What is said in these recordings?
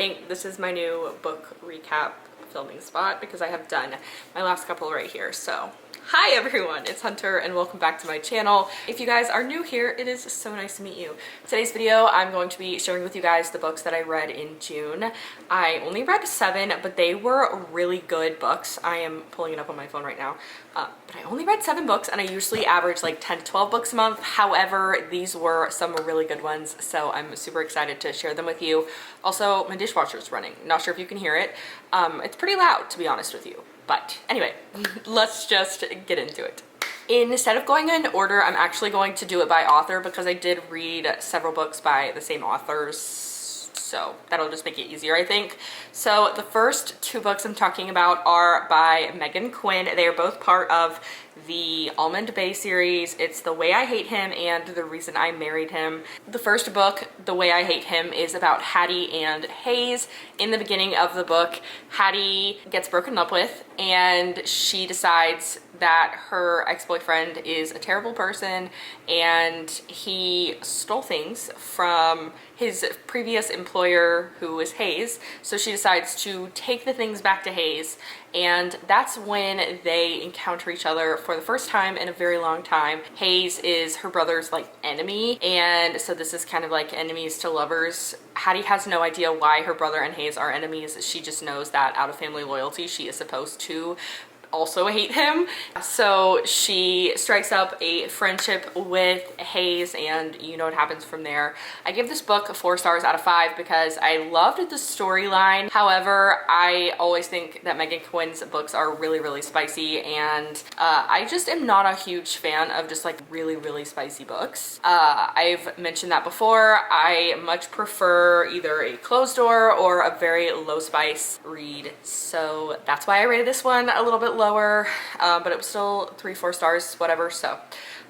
think this is my new book recap filming spot because I have done my last couple right here. So hi everyone, it's Hunter and welcome back to my channel. If you guys are new here, it is so nice to meet you. Today's video, I'm going to be sharing with you guys the books that I read in June. I only read 7, but they were really good books. I am pulling it up on my phone right now. But I only read 7 books and I usually average like 10 to 12 books a month. However, these were some really good ones, so I'm super excited to share them with you. Also, my dishwasher is running. Not sure if you can hear it. It's pretty loud, to be honest with you. But anyway, let's just get into it. Instead of going in order, I'm actually going to do it by author because I did read several books by the same authors. So that'll just make it easier, I think. So the first 2 books I'm talking about are by Megan Quinn. They are both part of the Almond Bay series. It's The Way I Hate Him and The Reason I Married Him. The first book, The Way I Hate Him, is about Hattie and Hayes. In the beginning of the book, Hattie gets broken up with and she decides that her ex-boyfriend is a terrible person and he stole things from his previous employer, who is Hayes. So she decides to take the things back to Hayes, and that's when they encounter each other for the first time in a very long time. Hayes is her brother's like enemy, and so this is kind of like enemies to lovers. Hattie has no idea why her brother and Hayes are enemies. She just knows that out of family loyalty, she is supposed to also hate him. So she strikes up a friendship with Hayes, and you know what happens from there. I give this book 4 stars out of 5 because I loved the storyline. However, I always think that Megan Quinn's books are really spicy, and I just am not a huge fan of just like really spicy books. I've mentioned that before. I much prefer either a closed door or a very low spice read. So that's why I rated this one a little bit lower, but it was still 3-4 stars, whatever. So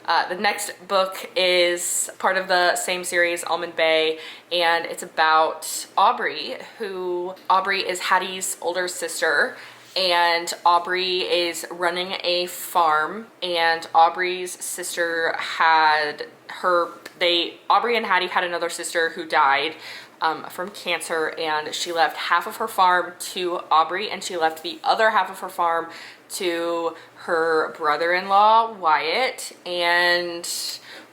the next book is part of the same series, Almond Bay, and it's about Aubrey, Aubrey is Hattie's older sister, and Aubrey is running a farm, and Aubrey's sister had Aubrey and Hattie had another sister who died from cancer, and she left half of her farm to Aubrey and she left the other half of her farm to her brother-in-law Wyatt, and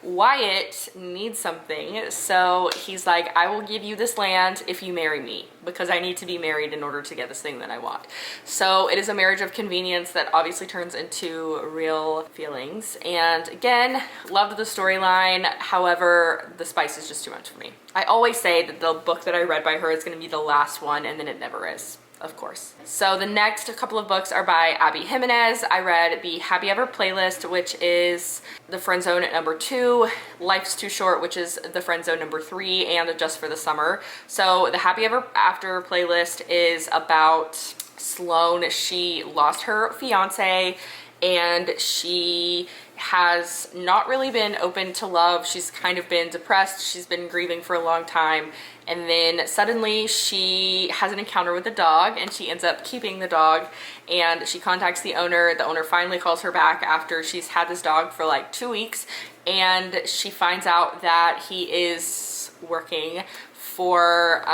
Wyatt needs something, so he's like, I will give you this land if you marry me, because I need to be married in order to get this thing that I want. So it is a marriage of convenience that obviously turns into real feelings, and again, loved the storyline. However, the spice is just too much for me. I always say that the book that I read by her is going to be the last one, and then it never is, of course. So the next couple of books are by Abby Jimenez. I read the Happy Ever playlist, which is the Friend Zone at number 2, Life's Too Short, which is the Friend Zone number 3, and Just for the Summer. So the Happy Ever After playlist is about Sloane. She lost her fiance and she has not really been open to love. She's kind of been depressed. She's been grieving for a long time. And then suddenly she has an encounter with a dog and she ends up keeping the dog, and she contacts the owner. The owner finally calls her back after she's had this dog for like 2 weeks, and she finds out that he is working for,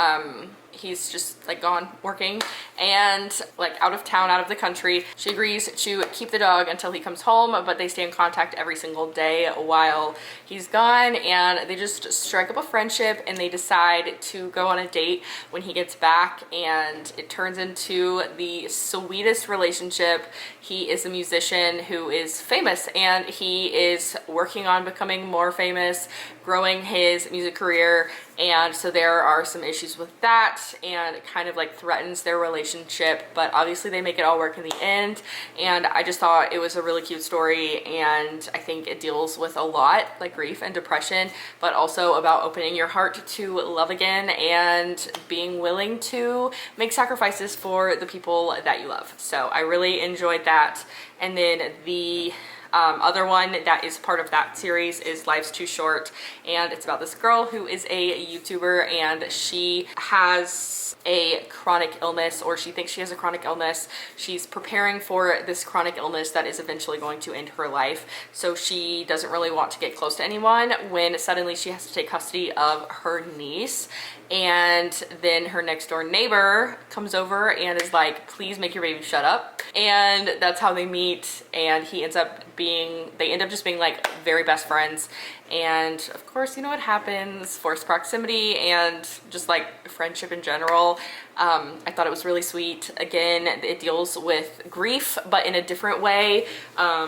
he's just like gone working and like out of town, out of the country. She agrees to keep the dog until he comes home, but they stay in contact every single day while he's gone, and they just strike up a friendship, and they decide to go on a date when he gets back, and it turns into the sweetest relationship. He is a musician who is famous, and he is working on becoming more famous, growing his music career, and so there are some issues with that, and it kind of like threatens their relationship, but obviously they make it all work in the end. And I just thought it was a really cute story, and I think it deals with a lot, like grief and depression, but also about opening your heart to love again and being willing to make sacrifices for the people that you love. So I really enjoyed that. And then the Other one that is part of that series is Life's Too Short, and it's about this girl who is a YouTuber, and she has a chronic illness, or she thinks she has a chronic illness. She's preparing for this chronic illness that is eventually going to end her life, so she doesn't really want to get close to anyone when suddenly she has to take custody of her niece. And then her next door neighbor comes over and is like, please make your baby shut up. And that's how they meet, and they end up just being like very best friends. And of course, you know what happens, forced proximity and just like friendship in general. I thought it was really sweet. Again, it deals with grief, but in a different way.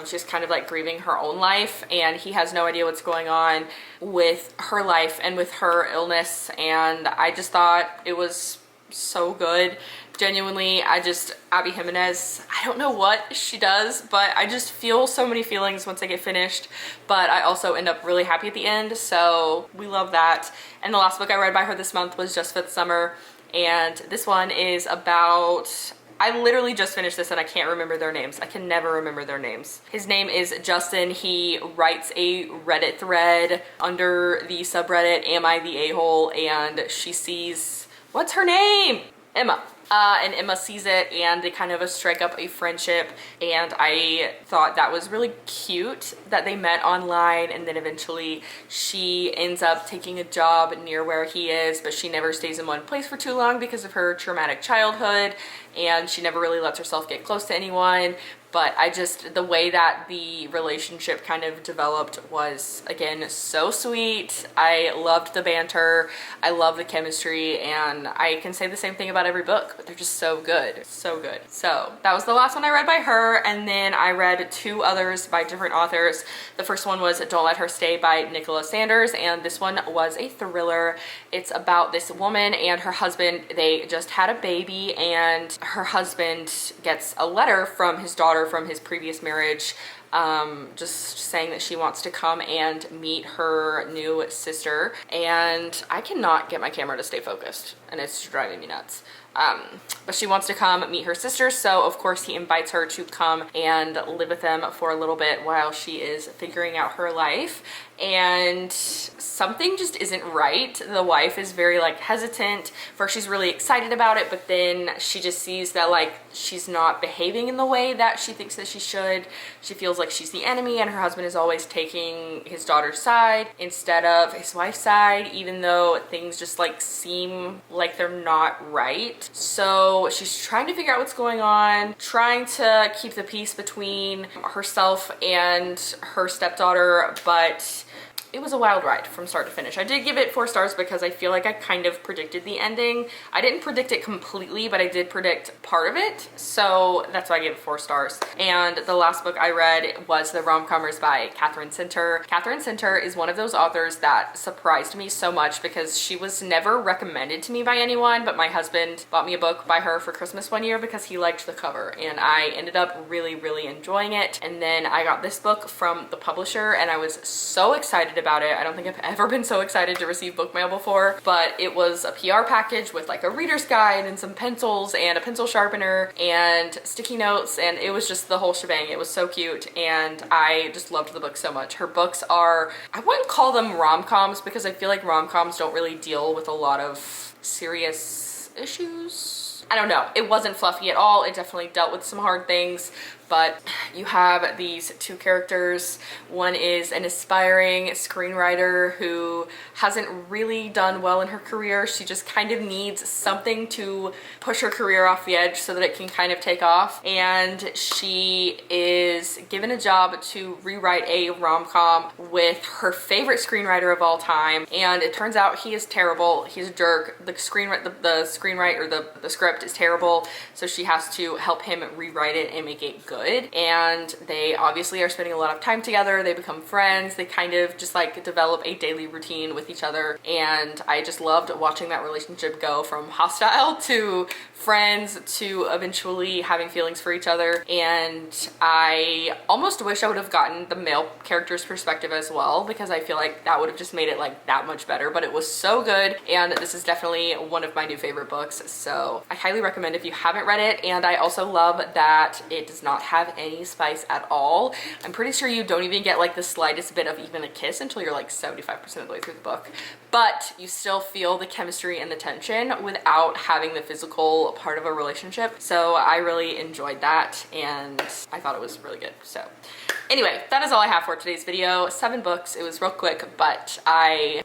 She's kind of like grieving her own life, and he has no idea what's going on with her life and with her illness. And I just thought it was so good. Genuinely, Abby Jimenez, I don't know what she does, but I just feel so many feelings once I get finished, but I also end up really happy at the end, so we love that. And the last book I read by her this month was Just Fifth Summer, and this one is about, I literally just finished this and I can't remember their names. I can never remember their names. His name is Justin. He writes a Reddit thread under the subreddit Am I the A-hole, and she sees, what's her name? Emma. And Emma sees it, and they kind of strike up a friendship, and I thought that was really cute that they met online, and then eventually she ends up taking a job near where he is, but she never stays in one place for too long because of her traumatic childhood, and she never really lets herself get close to anyone. But the way that the relationship kind of developed was, again, so sweet. I loved the banter, I love the chemistry, and I can say the same thing about every book, but they're just so good, so good. So that was the last one I read by her, and then I read two others by different authors. The first one was Don't Let Her Stay by Nicola Sanders, and this one was a thriller. It's about this woman and her husband. They just had a baby, and her husband gets a letter from his daughter from his previous marriage, just saying that she wants to come and meet her new sister, and I cannot get my camera to stay focused, and it's driving me nuts. But she wants to come meet her sister, so of course he invites her to come and live with them for a little bit while she is figuring out her life. And something just isn't right. The wife is very like hesitant. First she's really excited about it, but then she just sees that like she's not behaving in the way that she thinks that she should. She feels like she's the enemy, and her husband is always taking his daughter's side instead of his wife's side, even though things just like seem like they're not right. So she's trying to figure out what's going on, trying to keep the peace between herself and her stepdaughter, but it was a wild ride from start to finish. I did give it 4 stars because I feel like I kind of predicted the ending. I didn't predict it completely, but I did predict part of it, so that's why I gave it 4 stars. And the last book I read was The Rom-Commers by Catherine Center. Catherine Center is one of those authors that surprised me so much because she was never recommended to me by anyone, but my husband bought me a book by her for Christmas one year because he liked the cover, and I ended up really, really enjoying it. And then I got this book from the publisher, and I was so excited about it. I don't think I've ever been so excited to receive book mail before, but it was a PR package with like a reader's guide and some pencils and a pencil sharpener and sticky notes, and it was just the whole shebang. It was so cute, and I just loved the book so much. Her books are, I wouldn't call them rom-coms because I feel like rom-coms don't really deal with a lot of serious issues. I don't know. It wasn't fluffy at all. It definitely dealt with some hard things, but you have these two characters. One is an aspiring screenwriter who hasn't really done well in her career. She just kind of needs something to push her career off the edge so that it can kind of take off. And she is given a job to rewrite a rom-com with her favorite screenwriter of all time. And it turns out he is terrible. He's a jerk. The screenwriter or the script is terrible. So she has to help him rewrite it and make it good. And they obviously are spending a lot of time together. They become friends. They kind of just like develop a daily routine with each other, and I just loved watching that relationship go from hostile to friends to eventually having feelings for each other. And I almost wish I would have gotten the male character's perspective as well, because I feel like that would have just made it like that much better. But it was so good, and this is definitely one of my new favorite books, so I highly recommend if you haven't read it. And I also love that it does not have any spice at all. I'm pretty sure you don't even get like the slightest bit of even a kiss until you're like 75% of the way through the book, but you still feel the chemistry and the tension without having the physical part of a relationship. So I really enjoyed that and I thought it was really good. So anyway, that is all I have for today's video. 7 books. It was real quick, but I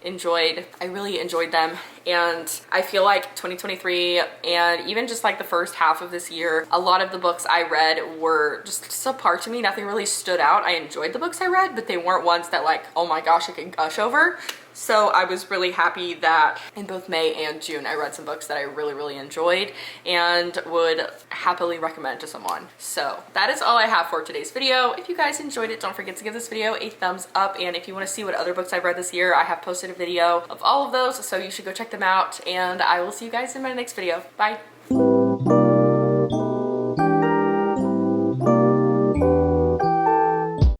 really enjoyed them. And I feel like 2023 and even just like the first half of this year, a lot of the books I read were just subpar to me. Nothing really stood out. I enjoyed the books I read, but they weren't ones that like, oh my gosh, I can gush over. So I was really happy that in both May and June, I read some books that I really enjoyed and would happily recommend to someone. So that is all I have for today's video. If you guys enjoyed it, don't forget to give this video a thumbs up. And if you want to see what other books I've read this year, I have posted a video of all of those. So you should go check them out. And I will see you guys in my next video. Bye.